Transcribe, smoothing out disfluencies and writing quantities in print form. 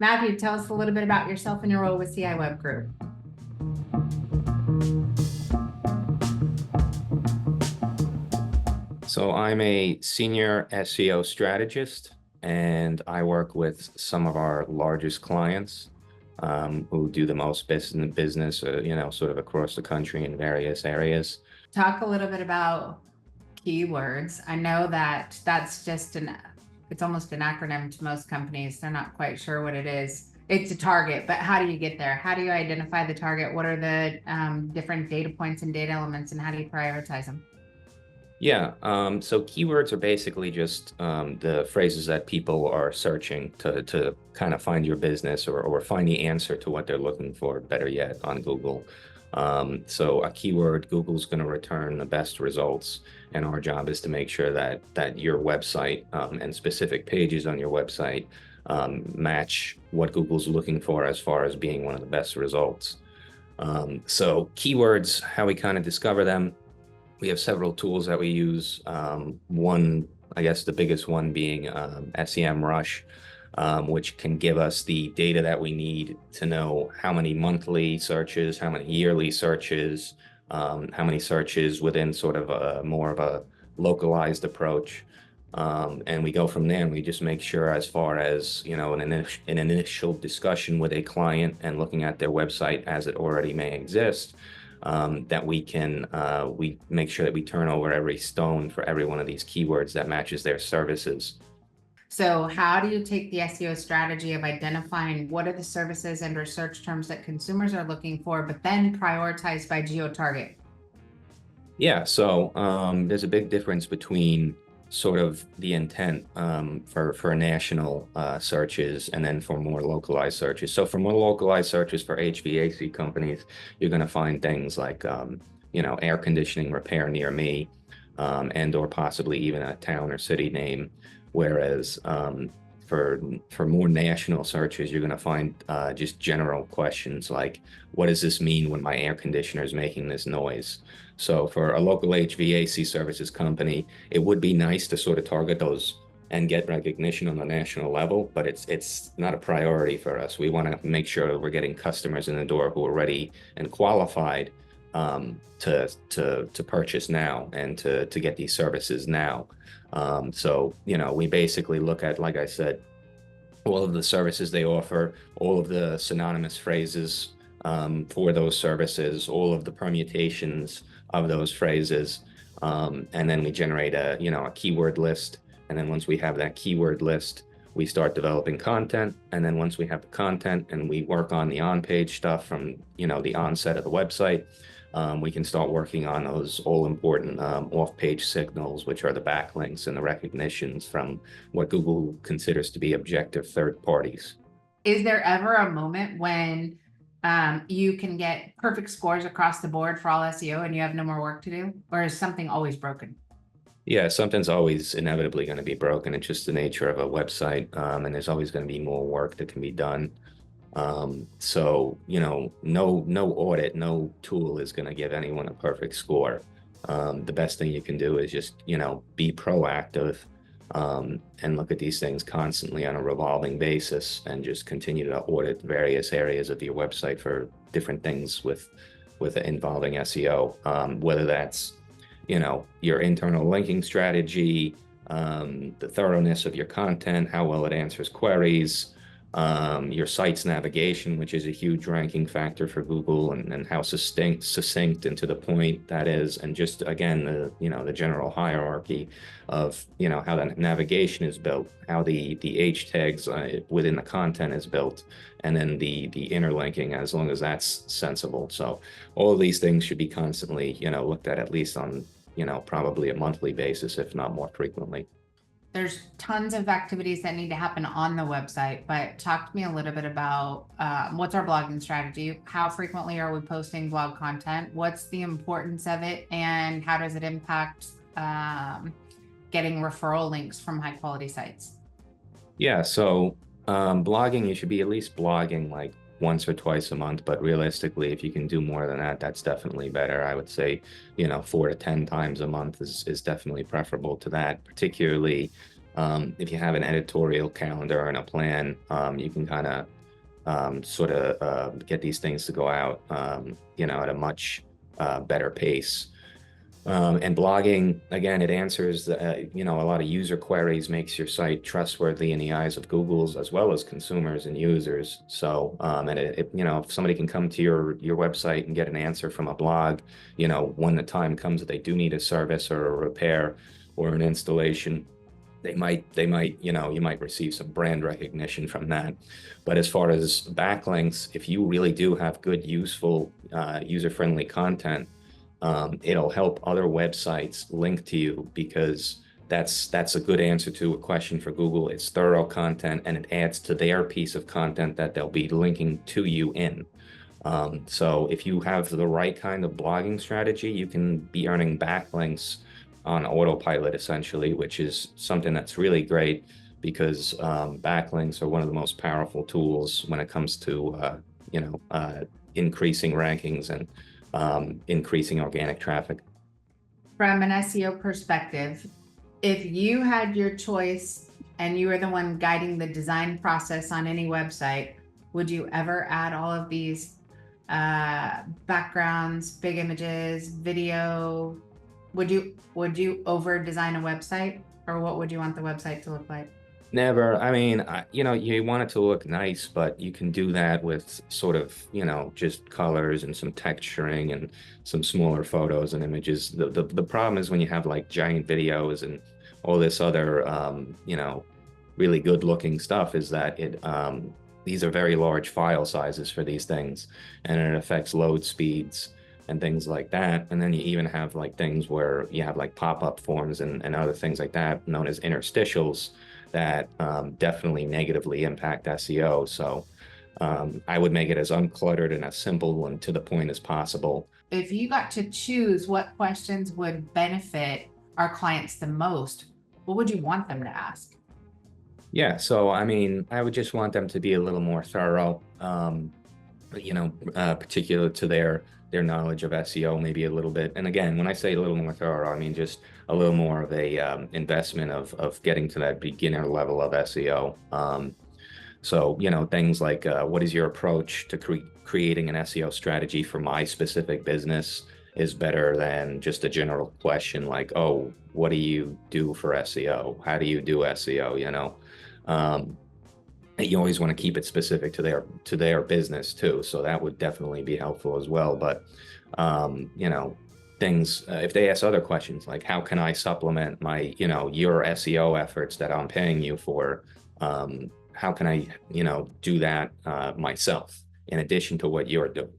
Matthew, tell us a little bit about yourself and your role with CI Web Group. So I'm a senior SEO strategist, and I work with some of our largest clients who do the most business, sort of across the country in various areas. Talk a little bit about keywords. I know that that's just it's almost an acronym to most companies. They're not quite sure what it is. It's a target, but how do you get there? How do you identify the target? What are the different data points and data elements, and how do you prioritize them? Yeah, so keywords are basically just the phrases that people are searching to kind of find your business or find the answer to what they're looking for, better yet, on Google. So a keyword, Google's going to return the best results, and our job is to make sure that your website and specific pages on your website match what Google's looking for as far as being one of the best results. So keywords, how we kind of discover them. We have several tools that we use. One, I guess the biggest one being SEMrush, which can give us the data that we need to know how many monthly searches, how many yearly searches, how many searches within sort of a more of a localized approach. And we go from there and we just make sure, as far as, an initial discussion with a client and looking at their website as it already may exist, that we make sure that we turn over every stone for every one of these keywords that matches their services. So how do you take the SEO strategy of identifying what are the services and or search terms that consumers are looking for, but then prioritize by geo-target? Yeah, so there's a big difference between sort of the intent for national searches and then for more localized searches. So for more localized searches for HVAC companies, you're going to find things like air conditioning repair near me, and or possibly even a town or city name. Whereas for more national searches, you're going to find just general questions like, what does this mean when my air conditioner is making this noise? So for a local HVAC services company, it would be nice to sort of target those and get recognition on the national level, but it's not a priority for us. We want to make sure that we're getting customers in the door who are ready and qualified to purchase now and to get these services now. So we basically look at, like I said, all of the services they offer, all of the synonymous phrases for those services, all of the permutations of those phrases, and then we generate a keyword list. And then once we have that keyword list, we start developing content. And then once we have the content and we work on the on-page stuff from the onset of the website, we can start working on those all important off-page signals, which are the backlinks and the recognitions from what Google considers to be objective third parties. Is there ever a moment when you can get perfect scores across the board for all SEO and you have no more work to do? Or is something always broken? Yeah, something's always inevitably going to be broken. It's just the nature of a website, and there's always going to be more work that can be done. So, no audit, no tool is going to give anyone a perfect score. The best thing you can do is just, be proactive, and look at these things constantly on a revolving basis and just continue to audit various areas of your website for different things with involving SEO, whether that's, your internal linking strategy, the thoroughness of your content, how well it answers queries, your site's navigation, which is a huge ranking factor for Google, and how succinct and to the point that is, and just again the general hierarchy of how the navigation is built, how the H tags within the content is built, and then the interlinking, as long as that's sensible. So all of these things should be constantly looked at least on probably a monthly basis, if not more frequently. There's tons of activities that need to happen on the website, but talk to me a little bit about what's our blogging strategy? How frequently are we posting blog content? What's the importance of it? And how does it impact getting referral links from high quality sites? Yeah, so blogging, you should be at least blogging like once or twice a month, but realistically, if you can do more than that, that's definitely better. I would say, 4 to 10 times a month is definitely preferable to that, particularly If you have an editorial calendar and a plan, you can kind of sort of get these things to go out, at a much better pace. And blogging, again, it answers, a lot of user queries, makes your site trustworthy in the eyes of Google's as well as consumers and users. So, and if somebody can come to your website and get an answer from a blog, when the time comes that they do need a service or a repair or an installation, you might receive some brand recognition from that. But as far as backlinks, if you really do have good, useful, user-friendly content, it'll help other websites link to you, because that's a good answer to a question for Google. It's thorough content, and it adds to their piece of content that they'll be linking to you in. So if you have the right kind of blogging strategy, you can be earning backlinks on autopilot, essentially, which is something that's really great, because backlinks are one of the most powerful tools when it comes to increasing rankings and increasing organic traffic. From an SEO perspective, if you had your choice and you were the one guiding the design process on any website, would you ever add all of these backgrounds, big images, video? Would you over design a website, or what would you want the website to look like? Never. I mean, you want it to look nice, but you can do that with sort of, just colors and some texturing and some smaller photos and images. The problem is when you have like giant videos and all this other, really good looking stuff, is that these are very large file sizes for these things, and it affects load speeds and things like that. And then you even have like things where you have like pop-up forms and other things like that, known as interstitials, that definitely negatively impact SEO. So I would make it as uncluttered and as simple and to the point as possible. If you got to choose what questions would benefit our clients the most, what would you want them to ask? Yeah, so I mean, I would just want them to be a little more thorough, particular to their knowledge of SEO, maybe a little bit. And again, when I say a little more thorough, I mean just a little more of a investment of getting to that beginner level of SEO. So, things like what is your approach to creating an SEO strategy for my specific business is better than just a general question like, oh, what do you do for SEO? How do you do SEO? You always want to keep it specific to their business too. So that would definitely be helpful as well. But, things, if they ask other questions like, how can I supplement my, your SEO efforts that I'm paying you for? How can I, do that myself in addition to what you're doing?